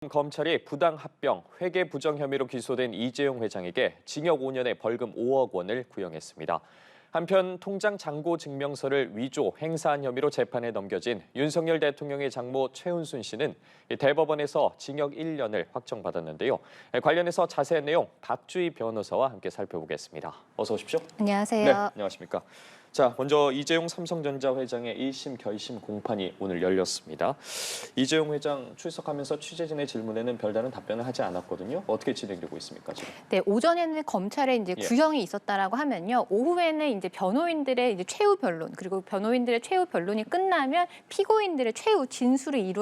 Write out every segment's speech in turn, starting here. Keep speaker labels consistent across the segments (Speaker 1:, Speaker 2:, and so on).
Speaker 1: 검찰이 부당합병, 회계 부정 혐의로 기소된 이재용 회장에게 징역 5년에 벌금 5억 원을 구형했습니다. 한편 통장 잔고 증명서를 위조, 행사한 혐의로 재판에 넘겨진 윤석열 대통령의 장모 최은순 씨는 대법원에서 징역 1년을 확정받았는데요. 관련해서 자세한 내용 박주희 변호사와 함께 살펴보겠습니다. 어서 오십시오.
Speaker 2: 안녕하세요.
Speaker 1: 네, 안녕하십니까. 자, 먼저 이재용 삼성전자 회장의 1심 결심 공판이 오늘 열렸습니다. 이재용 회장 출석하면서 취재진의 질문에는 별다른 답변을 하지 않았거든요. 어떻게 진행되고 있습니까, 지금?
Speaker 2: 네, 오전에는 검찰에 이제 구형이 있었다라고 하면요, 오후에는 이제 변호인들의 이제 최후 변론, 그리고 변호인들의 최후 변론이 끝나면 피고인들의 최후 진술이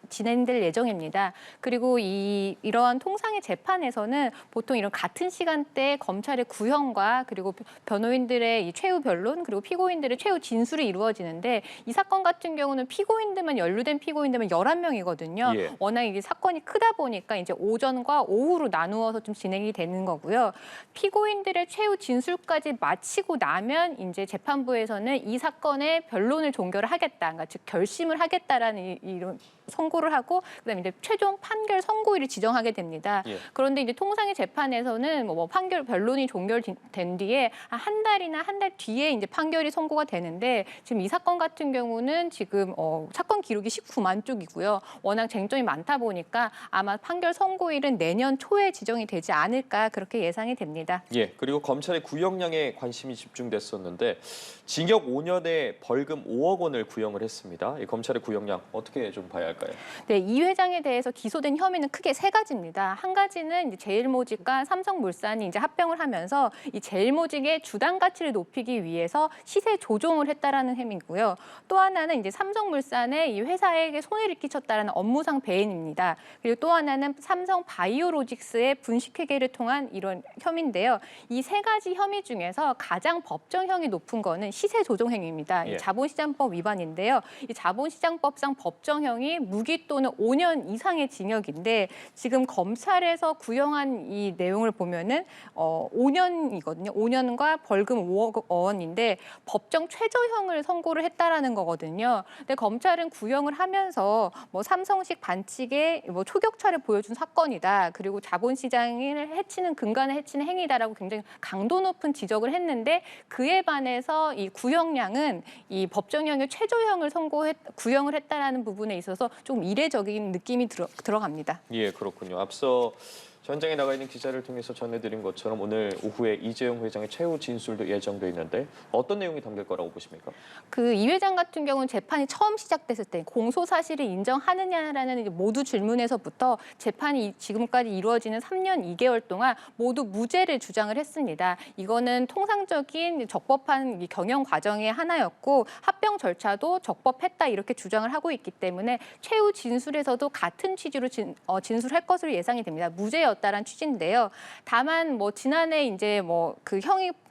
Speaker 2: 진행될 예정입니다. 그리고 이러한 통상의 재판에서는 보통 이런 같은 시간대에 검찰의 구형과 그리고 변호인들의 이 최후 변론 그리고 피고인들의 최후 진술이 이루어지는데, 이 사건 같은 경우는 피고인들만 연루된 피고인들만 11명이거든요. 워낙 이게 사건이 크다 보니까 이제 오전과 오후로 나누어서 좀 진행이 되는 거고요. 피고인들의 최후 진술까지 마치고 나면 이제 재판부에서는 이 사건의 변론을 종결을 하겠다, 그러니까 즉 결심을 하겠다라는 이런 선고를 하고, 그다음에 이제 최종 판결 선고일을 지정하게 됩니다. 그런데 이제 통상의 재판에서는 뭐 판결 변론이 종결된 뒤에 한 달이나 한 달 뒤에 이제 판결이 선고가 되는데, 지금 이 사건 같은 경우는 지금 사건 기록이 19만 쪽이고요. 워낙 쟁점이 많다 보니까 아마 판결 선고일은 내년 초에 지정이 되지 않을까, 그렇게 예상이 됩니다.
Speaker 1: 그리고 검찰의 구형량에 관심이 집중됐었는데 징역 5년에 벌금 5억 원을 구형을 했습니다. 이 검찰의 구형량 어떻게 좀 봐야 할까요?
Speaker 2: 네, 이 회장에 대해서 기소된 혐의는 크게 세 가지입니다. 한 가지는 이제 제일모직과 삼성물산이 이제 합병을 하면서 이 제일모직의 주당 가치를 높이기 위해서 시세 조종을 했다라는 혐의고요. 또 하나는 이제 삼성물산의 이 회사에게 손해를 끼쳤다라는 업무상 배임입니다. 그리고 또 하나는 삼성바이오로직스의 분식회계를 통한 이런 혐의인데요. 이 세 가지 혐의 중에서 가장 법정형이 높은 거는 시세 조종 행위입니다. 이 자본시장법 위반인데요. 이 자본시장법상 법정형이 무기 또는 5년 이상의 징역인데, 지금 검찰에서 구형한 이 내용을 보면은 5년이거든요. 5년과 벌금 5억 원인데 법정 최저형을 선고를 했다라는 거거든요. 근데 검찰은 구형을 하면서 뭐 삼성식 반칙의 뭐 초격차를 보여준 사건이다, 그리고 자본시장을 해치는 근간을 해치는 행위다라고 굉장히 강도 높은 지적을 했는데, 그에 반해서 이 구형량은 이 법정형의 최저형을 구형을 했다라는 부분에 있어서 좀 이례적인 느낌이 들어갑니다.
Speaker 1: 그렇군요. 앞서 현장에 나가 있는 기자를 통해서 전해드린 것처럼 오늘 오후에 이재용 회장의 최후 진술도 예정돼 있는데 어떤 내용이 담길 거라고 보십니까?
Speaker 2: 이 회장 같은 경우는 재판이 처음 시작됐을 때 공소 사실을 인정하느냐라는 이제 모두 질문에서부터 재판이 지금까지 이루어지는 3년 2개월 동안 모두 무죄를 주장을 했습니다. 이거는 통상적인 적법한 경영 과정의 하나였고, 합병 절차도 적법했다, 이렇게 주장을 하고 있기 때문에 최후 진술에서도 같은 취지로 진술할 것으로 예상이 됩니다. 무죄였다라는 취지인데요. 다만 뭐 지난해 이제 뭐 그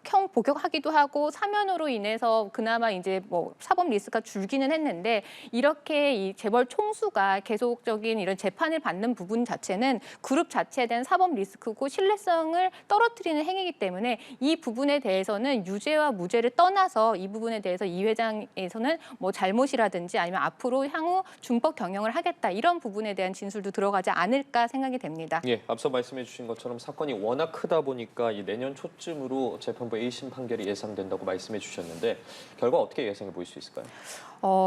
Speaker 2: 형 복역하기도 하고 사면으로 인해서 그나마 이제 뭐 사법 리스크가 줄기는 했는데, 이렇게 이 재벌 총수가 계속적인 이런 재판을 받는 부분 자체는 그룹 자체에 대한 사법 리스크고 신뢰성을 떨어뜨리는 행위이기 때문에 이 부분에 대해서는 유죄와 무죄를 떠나서 이 부분에 대해서 이 회장에서는 뭐 잘못이라든지 아니면 앞으로 향후 준법 경영을 하겠다, 이런 부분에 대한 진술도 들어가지 않을까 생각이 됩니다.
Speaker 1: 앞서 말씀해 주신 것처럼 사건이 워낙 크다 보니까 이 내년 초쯤으로 재판부 1심 판결이 예상된다고 말씀해 주셨는데 결과 어떻게 예상해 보일 수 있을까요?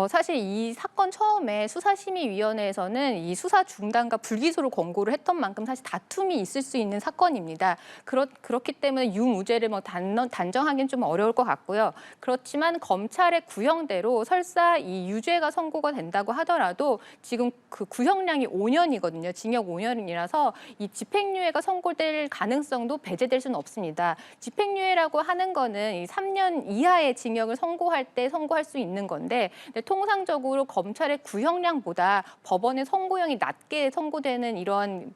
Speaker 2: 사실 이 사건 처음에 수사심의위원회에서는 이 수사 중단과 불기소를 권고를 했던 만큼 사실 다툼이 있을 수 있는 사건입니다. 그렇기 때문에 유무죄를 뭐 단정하기는 좀 어려울 것 같고요. 그렇지만 검찰의 구형대로 설사 이 유죄가 선고가 된다고 하더라도 지금 그 구형량이 5년이거든요. 징역 5년이라서 이 집행유예가 선고될 가능성도 배제될 수는 없습니다. 집행유예라고 하는 거는 이 3년 이하의 징역을 선고할 때 선고할 수 있는 건데, 근데 통상적으로 검찰의 구형량보다 법원의 선고형이 낮게 선고되는 이런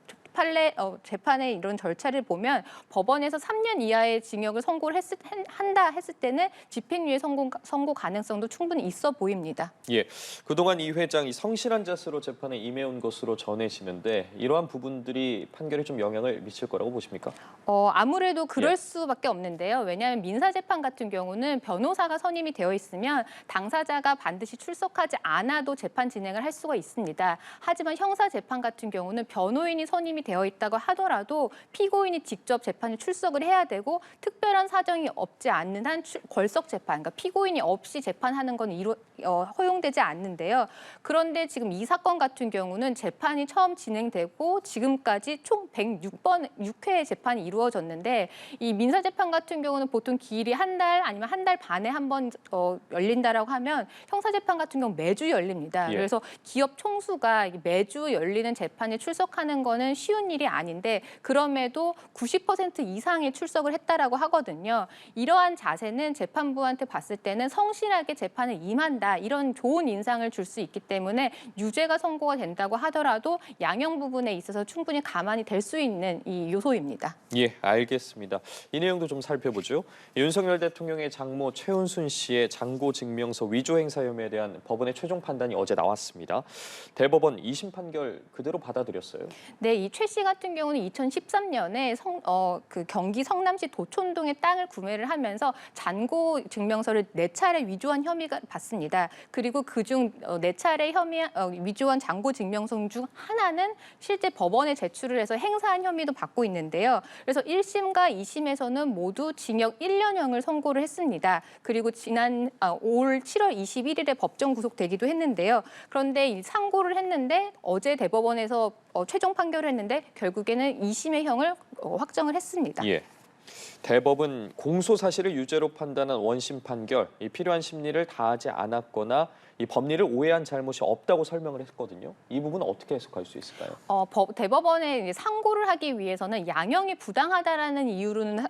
Speaker 2: 재판의 이런 절차를 보면 법원에서 3년 이하의 징역을 선고를 한다 했을 때는 집행유예 선고 가능성도 충분히 있어 보입니다.
Speaker 1: 예, 그동안 이 회장이 성실한 자세로 재판에 임해온 것으로 전해지는데 이러한 부분들이 판결에 좀 영향을 미칠 거라고 보십니까?
Speaker 2: 아무래도 그럴
Speaker 1: 예.
Speaker 2: 수밖에 없는데요. 왜냐하면 민사재판 같은 경우는 변호사가 선임이 되어 있으면 당사자가 반드시 출석하지 않아도 재판 진행을 할 수가 있습니다. 하지만 형사재판 같은 경우는 변호인이 선임이 되어 있다고 하더라도 피고인이 직접 재판에 출석을 해야 되고 특별한 사정이 없지 않는 한 걸석 재판, 그러니까 피고인이 없이 재판하는 건 허용되지 않는데요. 그런데 지금 이 사건 같은 경우는 재판이 처음 진행되고 지금까지 총 106회의 재판이 이루어졌는데 이 민사재판 같은 경우는 보통 기일이 한 달 아니면 한 달 반에 한 번 열린다라고 하면 형사재판 같은 경우 매주 열립니다.
Speaker 1: 예.
Speaker 2: 그래서 기업 총수가 매주 열리는 재판에 출석하는 거는 쉬운 일이 아닌데 그럼에도 90% 이상의 출석을 했다라고 하거든요. 이러한 자세는 재판부한테 봤을 때는 성실하게 재판에 임한다 이런 좋은 인상을 줄 수 있기 때문에 유죄가 선고가 된다고 하더라도 양형 부분에 있어서 충분히 감안이 될 수 있는 이 요소입니다.
Speaker 1: 예, 알겠습니다. 이 내용도 좀 살펴보죠. 윤석열 대통령의 장모 최은순 씨의 장고 증명서 위조 행사 혐의에 대한 법원의 최종 판단이 어제 나왔습니다. 대법원 2심 판결 그대로 받아들였어요.
Speaker 2: 네, 이 최 씨 같은 경우는 2013년에 그 경기 성남시 도촌동의 땅을 구매를 하면서 잔고 증명서를 4차례 위조한 혐의가 받습니다. 그리고 그중 4차례 위조한 잔고 증명서 중 하나는 실제 법원에 제출을 해서 행사한 혐의도 받고 있는데요. 그래서 1심과 2심에서는 모두 징역 1년형을 선고를 했습니다. 그리고 지난 올 7월 21일에 법정 구속되기도 했는데요. 그런데 이 상고를 했는데 어제 대법원에서 최종 판결을 했는데 결국에는 2심의 형을 확정을 했습니다.
Speaker 1: 예. 대법은 공소 사실을 유죄로 판단한 원심 판결, 이 필요한 심리를 다하지 않았거나 이 법리를 오해한 잘못이 없다고 설명을 했거든요. 이 부분은 어떻게 해석할 수 있을까요?
Speaker 2: 대법원에 상고를 하기 위해서는 양형이 부당하다라는 이유로는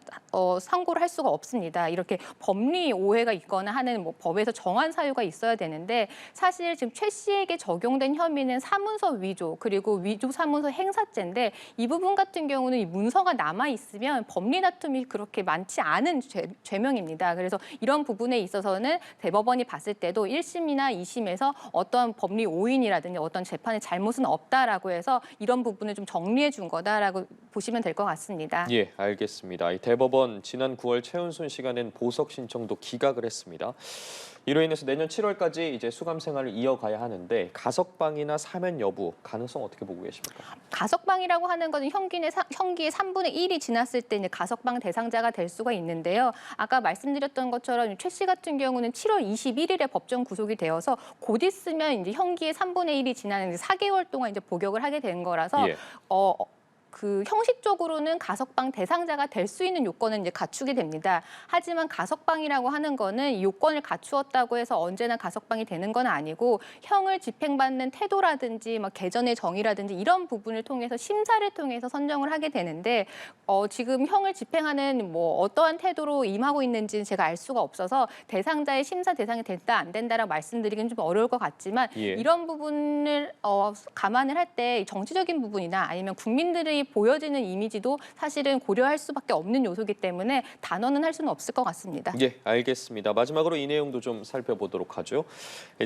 Speaker 2: 상고를 할 수가 없습니다. 이렇게 법리 오해가 있거나 하는 법에서 정한 사유가 있어야 되는데 사실 지금 최 씨에게 적용된 혐의는 사문서 위조 그리고 위조 사문서 행사죄인데 이 부분 같은 경우는 이 문서가 남아 있으면 법리 다툼이 그렇게 많지 않은 죄명입니다. 그래서 이런 부분에 있어서는 대법원이 봤을 때도 1심이나 2심에서 어떤 법리 오인이라든지 어떤 재판의 잘못은 없다라고 해서 이런 부분을 좀 정리해 준 거다라고 보시면 될 것 같습니다.
Speaker 1: 예, 알겠습니다. 이 대법원 지난 9월 최은순 씨가 낸 보석 신청도 기각을 했습니다. 이로 인해서 내년 7월까지 이제 수감 생활을 이어가야 하는데 가석방이나 사면 여부 가능성 어떻게 보고 계십니까?
Speaker 2: 가석방이라고 하는 것은 형기의 3분의 1이 지났을 때 이제 가석방 대상자가 될 수가 있는데요. 아까 말씀드렸던 것처럼 최 씨 같은 경우는 7월 21일에 법정 구속이 되어서 곧 있으면 이제 형기의 3분의 1이 지나는 4개월 동안 이제 복역을 하게 된 거라서
Speaker 1: 예.
Speaker 2: 그 형식적으로는 가석방 대상자가 될 수 있는 요건은 이제 갖추게 됩니다. 하지만 가석방이라고 하는 거는 이 요건을 갖추었다고 해서 언제나 가석방이 되는 건 아니고 형을 집행받는 태도라든지 개전의 정의라든지 이런 부분을 통해서 심사를 통해서 선정을 하게 되는데 지금 형을 집행하는 어떠한 태도로 임하고 있는지는 제가 알 수가 없어서 대상자의 심사 대상이 된다 안 된다라고 말씀드리기는 좀 어려울 것 같지만
Speaker 1: 예.
Speaker 2: 이런 부분을 감안을 할 때 정치적인 부분이나 아니면 국민들의 보여지는 이미지도 사실은 고려할 수밖에 없는 요소이기 때문에 단언은 할 수는 없을 것 같습니다.
Speaker 1: 예, 알겠습니다. 마지막으로 이 내용도 좀 살펴보도록 하죠.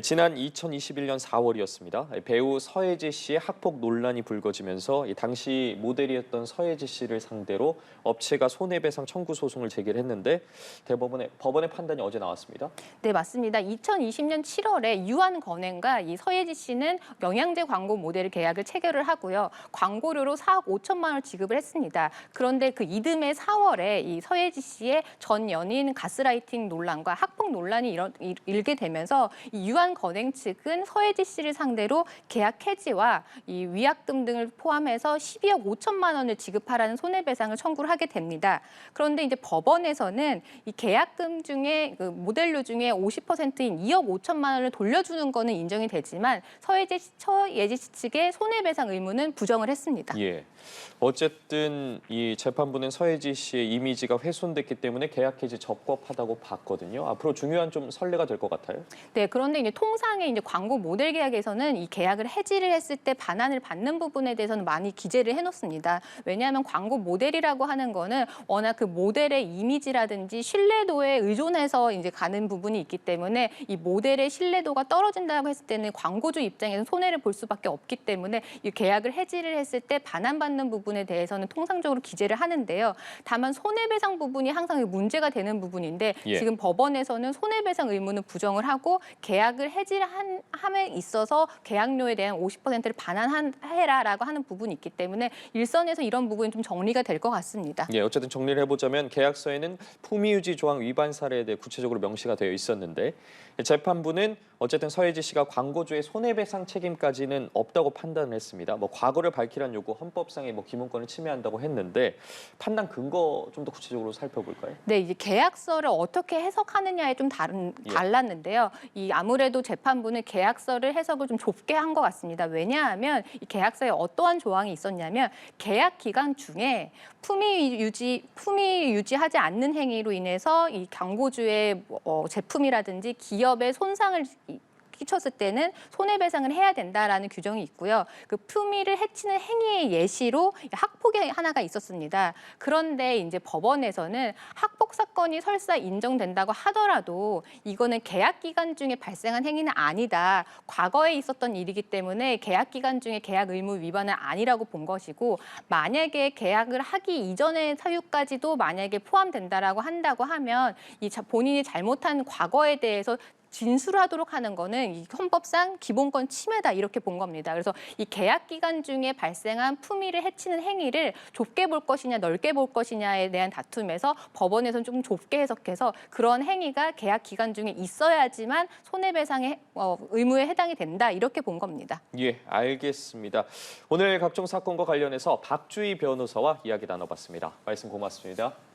Speaker 1: 지난 2021년 4월이었습니다. 배우 서예지 씨의 학폭 논란이 불거지면서 당시 모델이었던 서예지 씨를 상대로 업체가 손해배상 청구 소송을 제기를 했는데 법원의 판단이 어제 나왔습니다.
Speaker 2: 네, 맞습니다. 2020년 7월에 유한건행과 이 서예지 씨는 영양제 광고 모델 계약을 체결을 하고요. 광고료로 4억 5천만 원을 지급을 했습니다. 그런데 그 이듬해 4월에 이 서예지 씨의 전 연인 가스라이팅 논란과 학폭 논란이 일게 되면서 이 유한건행 측은 서예지 씨를 상대로 계약 해지와 이 위약금 등을 포함해서 12억 5천만 원을 지급하라는 손해배상을 청구를 하게 됩니다. 그런데 이제 법원에서는 이 계약금 중에 그 모델료 중에 50%인 2억 5천만 원을 돌려주는 거는 인정이 되지만 서예지 씨 측의 손해배상 의무는 부정을 했습니다.
Speaker 1: 예. 어쨌든 이 재판부는 서혜지 씨의 이미지가 훼손됐기 때문에 계약 해지 적법하다고 봤거든요. 앞으로 중요한 좀 선례가 될 것 같아요.
Speaker 2: 네, 그런데 이제 통상의 이제 광고 모델 계약에서는 이 계약을 해지를 했을 때 반환을 받는 부분에 대해서는 많이 기재를 해놓습니다. 왜냐하면 광고 모델이라고 하는 거는 워낙 그 모델의 이미지라든지 신뢰도에 의존해서 이제 가는 부분이 있기 때문에 이 모델의 신뢰도가 떨어진다고 했을 때는 광고주 입장에서는 손해를 볼 수밖에 없기 때문에 이 계약을 해지를 했을 때 반환받는 부분에 대해서는 통상적으로 기재를 하는데요. 다만 손해배상 부분이 항상 문제가 되는 부분인데
Speaker 1: 예.
Speaker 2: 지금 법원에서는 손해배상 의무는 부정을 하고 계약을 해지를 함에 있어서 계약료에 대한 50%를 반환해라라고 하는 부분이 있기 때문에 일선에서 이런 부분이 좀 정리가 될 것 같습니다.
Speaker 1: 예, 어쨌든 정리를 해보자면 계약서에는 품위유지 조항 위반 사례에 대해 구체적으로 명시가 되어 있었는데 재판부는 어쨌든 서혜지 씨가 광고주의 손해배상 책임까지는 없다고 판단을 했습니다. 뭐 과거를 밝히라는 요구 헌법상의 뭐 기본권을 침해한다고 했는데 판단 근거 좀 더 구체적으로 살펴볼까요?
Speaker 2: 네, 이제 계약서를 어떻게 해석하느냐에 좀 달랐는데요. 이 아무래도 재판부는 계약서를 해석을 좀 좁게 한 것 같습니다. 왜냐하면 이 계약서에 어떠한 조항이 있었냐면 계약 기간 중에 품위 유지하지 않는 행위로 인해서 이 광고주의 제품이라든지 기업의 손상을 끼쳤을 때는 손해배상을 해야 된다라는 규정이 있고요. 그 품위를 해치는 행위의 예시로 학폭이 하나가 있었습니다. 그런데 이제 법원에서는 학폭 사건이 설사 인정된다고 하더라도 이거는 계약 기간 중에 발생한 행위는 아니다. 과거에 있었던 일이기 때문에 계약 기간 중에 계약 의무 위반은 아니라고 본 것이고 만약에 계약을 하기 이전의 사유까지도 만약에 포함된다라고 한다고 하면 이 본인이 잘못한 과거에 대해서 진술하도록 하는 거는 이 헌법상 기본권 침해다 이렇게 본 겁니다. 그래서 이 계약 기간 중에 발생한 품위를 해치는 행위를 좁게 볼 것이냐 넓게 볼 것이냐에 대한 다툼에서 법원에서는 좀 좁게 해석해서 그런 행위가 계약 기간 중에 있어야지만 손해배상의 의무에 해당이 된다 이렇게 본 겁니다.
Speaker 1: 예, 알겠습니다. 오늘 각종 사건과 관련해서 박주희 변호사와 이야기 나눠봤습니다. 말씀 고맙습니다.